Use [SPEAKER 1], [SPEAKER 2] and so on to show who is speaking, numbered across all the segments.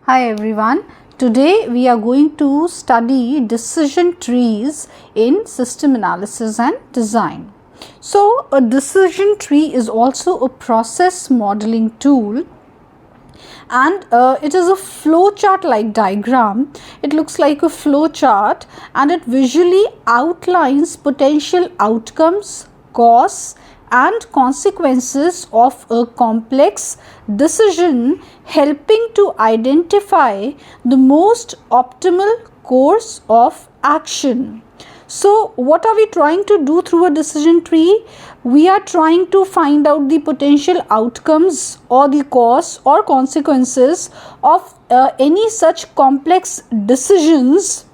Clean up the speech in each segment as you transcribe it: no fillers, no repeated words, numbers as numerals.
[SPEAKER 1] Hi everyone. Today we are going to study decision trees in system analysis and design. So a decision tree is also a process modeling tool, and it is a flowchart like diagram. It looks like a flowchart and it visually outlines potential outcomes, costs and consequences of a complex decision, helping to identify the most optimal course of action. So what are we trying to do through a decision tree? We are trying to find out the potential outcomes or the costs or consequences of any such complex decisions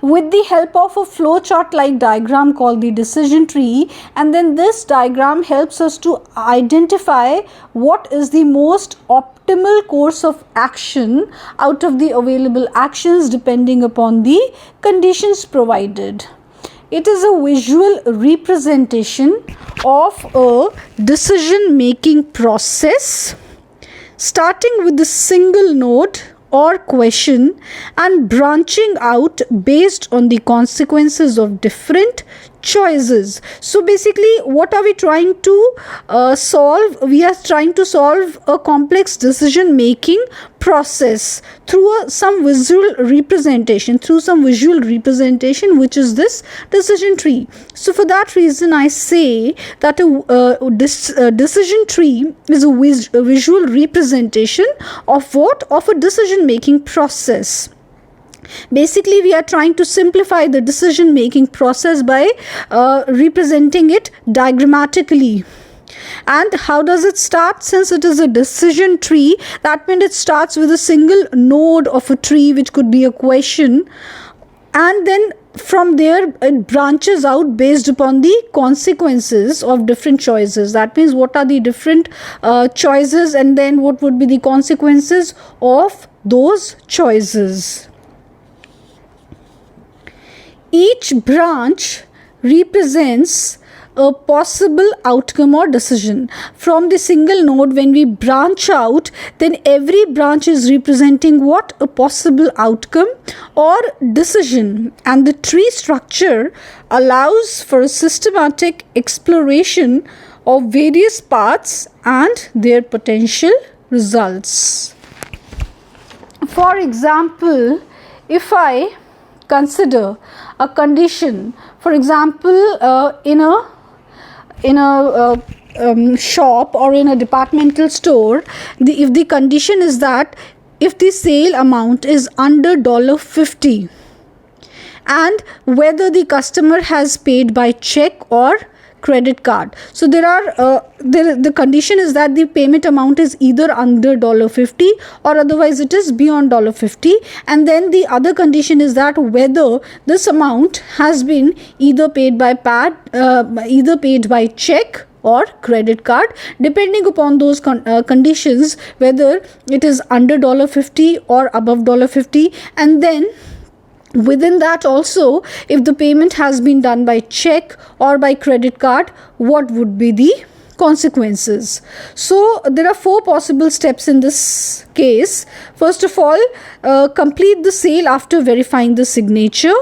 [SPEAKER 1] with the help of a flowchart like diagram called the decision tree. And then this diagram helps us to identify what is the most optimal course of action out of the available actions depending upon the conditions provided. It is a visual representation of a decision making process starting with the single node or question and branching out based on the consequences of different choices. So basically what are we trying to solve? We are trying to solve a complex decision making process through some visual representation, which is this decision tree. So for that reason I say that a decision tree is a visual representation of what? Of a decision making process. Basically we are trying to simplify the decision making process by representing it diagrammatically. And how does it start? Since it is a decision tree, that means it starts with a single node of a tree, which could be a question, and then from there it branches out based upon the consequences of different choices. That means what are the different choices, and then what would be the consequences of those choices. Each branch represents a possible outcome or decision. From the single node, when we branch out, then every branch is representing what? A possible outcome or decision. And the tree structure allows for a systematic exploration of various paths and their potential results. For example, if I consider a condition, for example, in a shop or in a departmental store, if the condition is that if the sale amount is under $50 and whether the customer has paid by check or credit card. So the condition is that the payment amount is either under $50 or otherwise it is beyond $50, and then the other condition is that whether this amount has been either paid by check or credit card, depending upon those conditions, whether it is under $50 or above $50, and then within that also, if the payment has been done by check or by credit card, what would be the consequences? So there are 4 possible steps in this case. First of all, complete the sale after verifying the signature.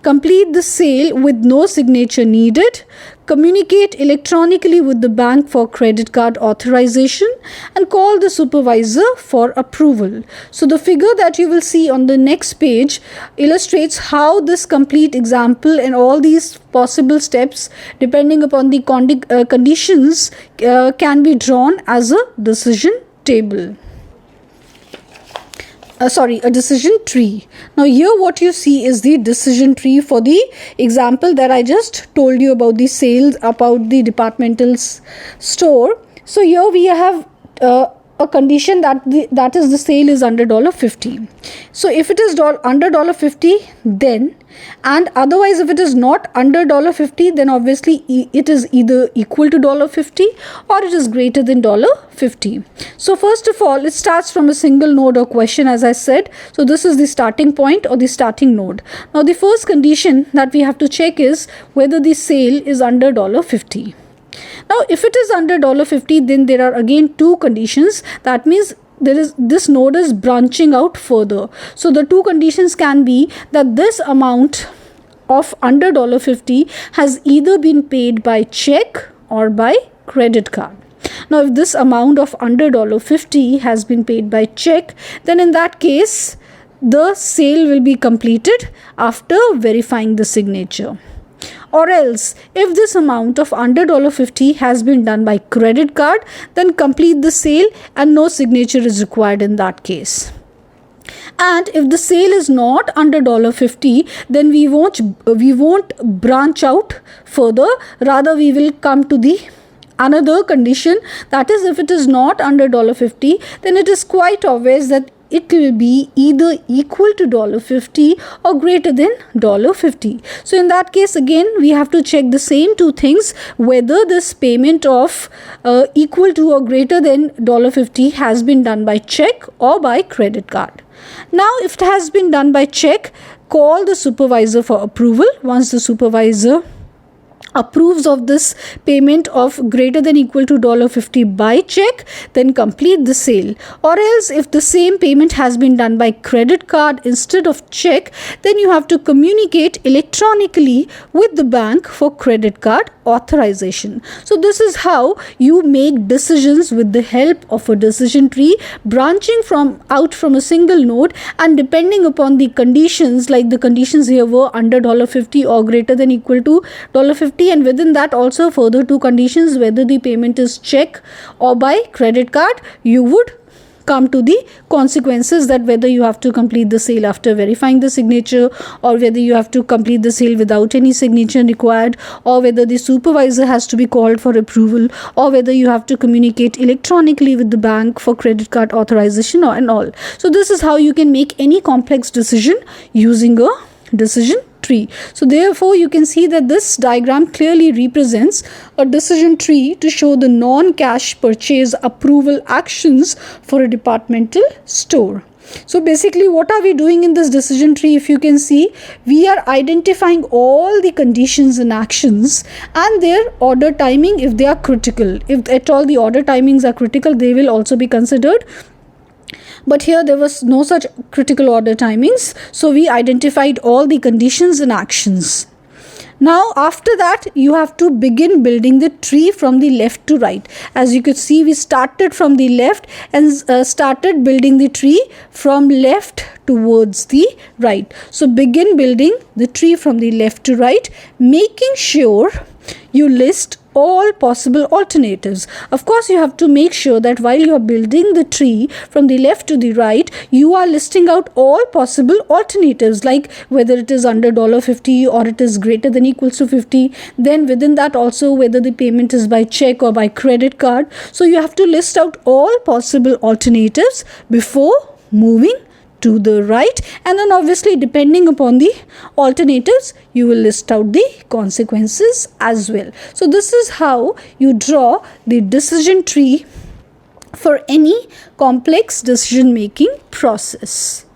[SPEAKER 1] Complete the sale with no signature needed. Communicate electronically with the bank for credit card authorization, and call the supervisor for approval. So the figure that you will see on the next page illustrates how this complete example and all these possible steps depending upon the conditions can be drawn as a decision table. A decision tree. Now here what you see is the decision tree for the example that I just told you about the sales, about the departmental store. So here we have a condition that is the sale is under $50. So if it is under $50, then, and otherwise if it is not under $50, then obviously it is either equal to $50 or it is greater than $50. So first of all, it starts from a single node or question, as I said. So this is the starting point or the starting node. Now the first condition that we have to check is whether the sale is under $50. Now if it is under $50, then there are again 2 conditions. That means this node is branching out further. So the two conditions can be that this amount of under $50 has either been paid by check or by credit card. Now if this amount of under $50 has been paid by check, then in that case the sale will be completed after verifying the signature. Or else, if this amount of under $50 has been done by credit card, then complete the sale and no signature is required in that case. And if the sale is not under $50, then we won't branch out further. Rather, we will come to the another condition, that is, if it is not under $50, then it is quite obvious that it will be either equal to $50 or greater than $50. So in that case, again, we have to check the same two things, whether this payment of equal to or greater than $50 has been done by check or by credit card. Now, if it has been done by check, call the supervisor for approval. Once the supervisor approves of this payment of greater than equal to $50 by check, then complete the sale. Or else, if the same payment has been done by credit card instead of check, then you have to communicate electronically with the bank for credit card authorization. So this is how you make decisions with the help of a decision tree, branching out from a single node, and depending upon the conditions, like the conditions here were under $50 or greater than equal to $50, and within that also further two conditions, whether the payment is check or by credit card, you would come to the consequences, that whether you have to complete the sale after verifying the signature, or whether you have to complete the sale without any signature required, or whether the supervisor has to be called for approval, or whether you have to communicate electronically with the bank for credit card authorization and all. So this is how you can make any complex decision using a decision tree. So therefore you can see that this diagram clearly represents a decision tree to show the non-cash purchase approval actions for a departmental store. So basically, what are we doing in this decision tree? If you can see, we are identifying all the conditions and actions and their order timing if they are critical. If at all the order timings are critical, they will also be considered. But here there was no such critical order timings, so we identified all the conditions and actions. Now after that, you have to begin building the tree from the left to right. As you could see, we started from the left and started building the tree from left towards the right. So begin building the tree from the left to right, making sure you list all possible alternatives. Of course, you have to make sure that while you are building the tree from the left to the right, you are listing out all possible alternatives, like whether it is under $50 or it is greater than equals to 50. Then within that also, whether the payment is by check or by credit card. So you have to list out all possible alternatives before moving to the right, and then obviously depending upon the alternatives, you will list out the consequences as well. So this is how you draw the decision tree for any complex decision making process.